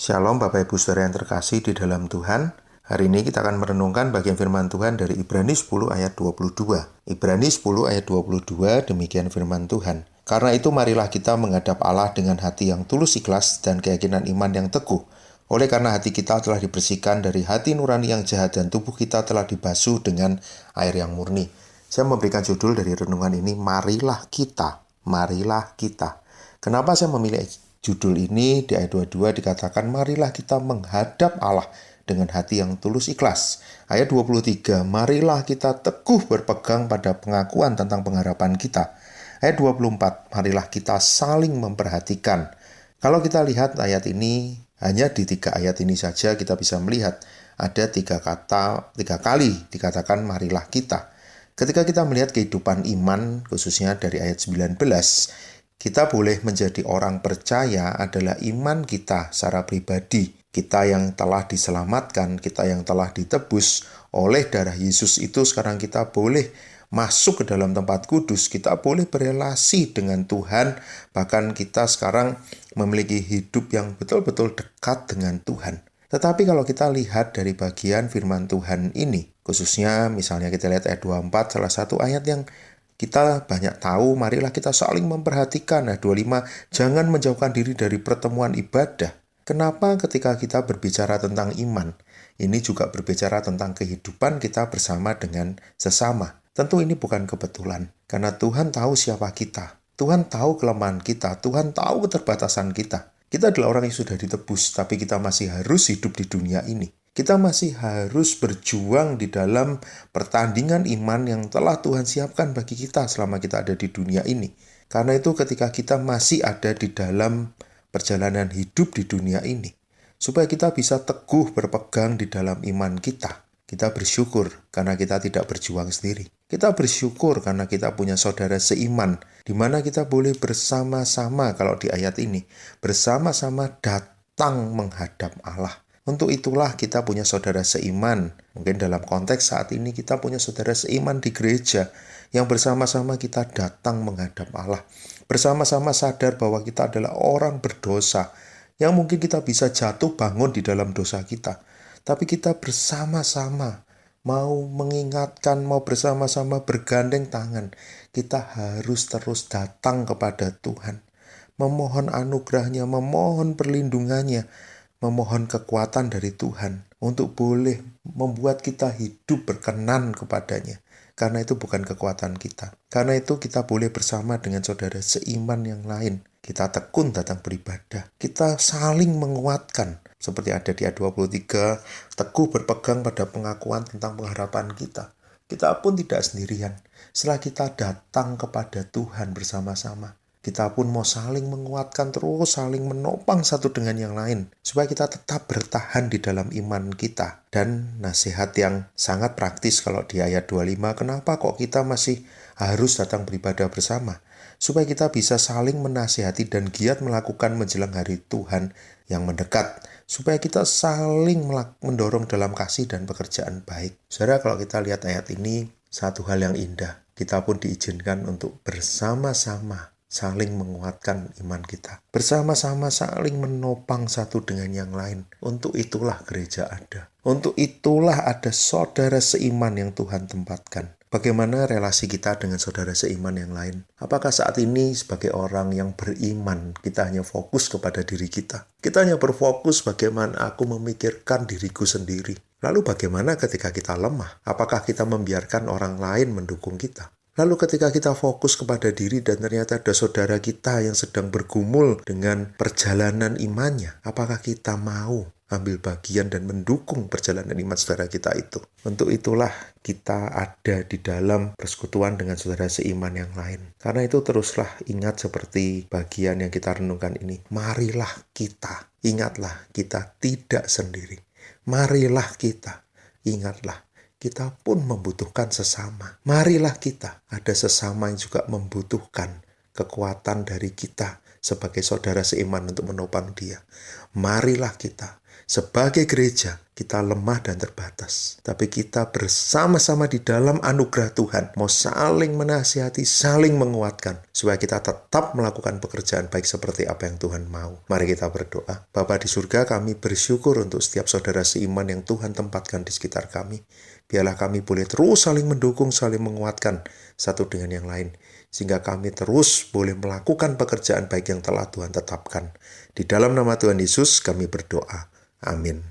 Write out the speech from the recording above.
Shalom Bapak Ibu Saudara yang terkasih di dalam Tuhan. Hari ini kita akan merenungkan bagian firman Tuhan dari Ibrani 10 ayat 22. Ibrani 10 ayat 22 demikian firman Tuhan. Karena itu marilah kita menghadap Allah dengan hati yang tulus ikhlas dan keyakinan iman yang teguh. Oleh karena hati kita telah dibersihkan dari hati nurani yang jahat dan tubuh kita telah dibasuh dengan air yang murni. Saya memberikan judul dari renungan ini, Marilah Kita. Marilah Kita. Kenapa saya memilih judul ini? Di ayat 22 dikatakan, marilah kita menghadap Allah dengan hati yang tulus ikhlas. Ayat 23, marilah kita teguh berpegang pada pengakuan tentang pengharapan kita. Ayat 24, marilah kita saling memperhatikan. Kalau kita lihat ayat ini, hanya di 3 ayat ini saja kita bisa melihat ada 3 kali dikatakan marilah kita. Ketika kita melihat kehidupan iman, khususnya dari ayat 19, kita boleh menjadi orang percaya adalah iman kita secara pribadi. Kita yang telah diselamatkan, kita yang telah ditebus oleh darah Yesus itu, sekarang kita boleh masuk ke dalam tempat kudus. Kita boleh berelasi dengan Tuhan. Bahkan kita sekarang memiliki hidup yang betul-betul dekat dengan Tuhan. Tetapi kalau kita lihat dari bagian firman Tuhan ini, khususnya misalnya kita lihat ayat 24, salah satu ayat yang kita banyak tahu, marilah kita saling memperhatikan. Ayat 25, jangan menjauhkan diri dari pertemuan ibadah. Kenapa ketika kita berbicara tentang iman, ini juga berbicara tentang kehidupan kita bersama dengan sesama. Tentu ini bukan kebetulan, karena Tuhan tahu siapa kita. Tuhan tahu kelemahan kita, Tuhan tahu keterbatasan kita. Kita adalah orang yang sudah ditebus, tapi kita masih harus hidup di dunia ini. Kita masih harus berjuang di dalam pertandingan iman yang telah Tuhan siapkan bagi kita selama kita ada di dunia ini. Karena itu ketika kita masih ada di dalam perjalanan hidup di dunia ini, supaya kita bisa teguh berpegang di dalam iman kita, kita bersyukur karena kita tidak berjuang sendiri. Kita bersyukur karena kita punya saudara seiman, di mana kita boleh bersama-sama, kalau di ayat ini, bersama-sama datang menghadap Allah. Untuk itulah kita punya saudara seiman. Mungkin dalam konteks saat ini kita punya saudara seiman di gereja, yang bersama-sama kita datang menghadap Allah. Bersama-sama sadar bahwa kita adalah orang berdosa, yang mungkin kita bisa jatuh bangun di dalam dosa kita. Tapi kita bersama-sama mau mengingatkan, mau bersama-sama bergandeng tangan. Kita harus terus datang kepada Tuhan, memohon anugerahnya, memohon perlindungannya, memohon kekuatan dari Tuhan untuk boleh membuat kita hidup berkenan kepadanya. Karena itu bukan kekuatan kita. Karena itu kita boleh bersama dengan saudara seiman yang lain. Kita tekun datang beribadah. Kita saling menguatkan. Seperti ada di ayat 23, teguh berpegang pada pengakuan tentang pengharapan kita. Kita pun tidak sendirian. Setelah kita datang kepada Tuhan bersama-sama, kita pun mau saling menguatkan, terus saling menopang satu dengan yang lain, supaya kita tetap bertahan di dalam iman kita. Dan nasihat yang sangat praktis kalau di ayat 25, kenapa kok kita masih harus datang beribadah bersama? Supaya kita bisa saling menasihati dan giat melakukan menjelang hari Tuhan yang mendekat. Supaya kita saling mendorong dalam kasih dan pekerjaan baik. Saudara, kalau kita lihat ayat ini, satu hal yang indah. Kita pun diizinkan untuk bersama-sama saling menguatkan iman kita. Bersama-sama saling menopang satu dengan yang lain. Untuk itulah gereja ada. Untuk itulah ada saudara seiman yang Tuhan tempatkan. Bagaimana relasi kita dengan saudara seiman yang lain? Apakah saat ini sebagai orang yang beriman, kita hanya fokus kepada diri kita? Kita hanya berfokus bagaimana aku memikirkan diriku sendiri. Lalu bagaimana ketika kita lemah? Apakah kita membiarkan orang lain mendukung kita? Lalu ketika kita fokus kepada diri dan ternyata ada saudara kita yang sedang bergumul dengan perjalanan imannya, apakah kita mau ambil bagian dan mendukung perjalanan iman saudara kita itu? Untuk itulah kita ada di dalam persekutuan dengan saudara seiman yang lain. Karena itu teruslah ingat seperti bagian yang kita renungkan ini. Marilah kita, ingatlah kita tidak sendiri. Marilah kita, ingatlah kita pun membutuhkan sesama. Marilah kita, ada sesama yang juga membutuhkan kekuatan dari kita sebagai saudara seiman untuk menopang dia. Marilah kita, Sebagai gereja, kita lemah dan terbatas. Tapi kita bersama-sama di dalam anugerah Tuhan, mau saling menasihati, saling menguatkan, supaya kita tetap melakukan pekerjaan baik seperti apa yang Tuhan mau. Mari kita berdoa. Bapa di surga, kami bersyukur untuk setiap saudara seiman yang Tuhan tempatkan di sekitar kami. Biarlah kami boleh terus saling mendukung, saling menguatkan satu dengan yang lain, sehingga kami terus boleh melakukan pekerjaan baik yang telah Tuhan tetapkan. Di dalam nama Tuhan Yesus kami berdoa. Amin.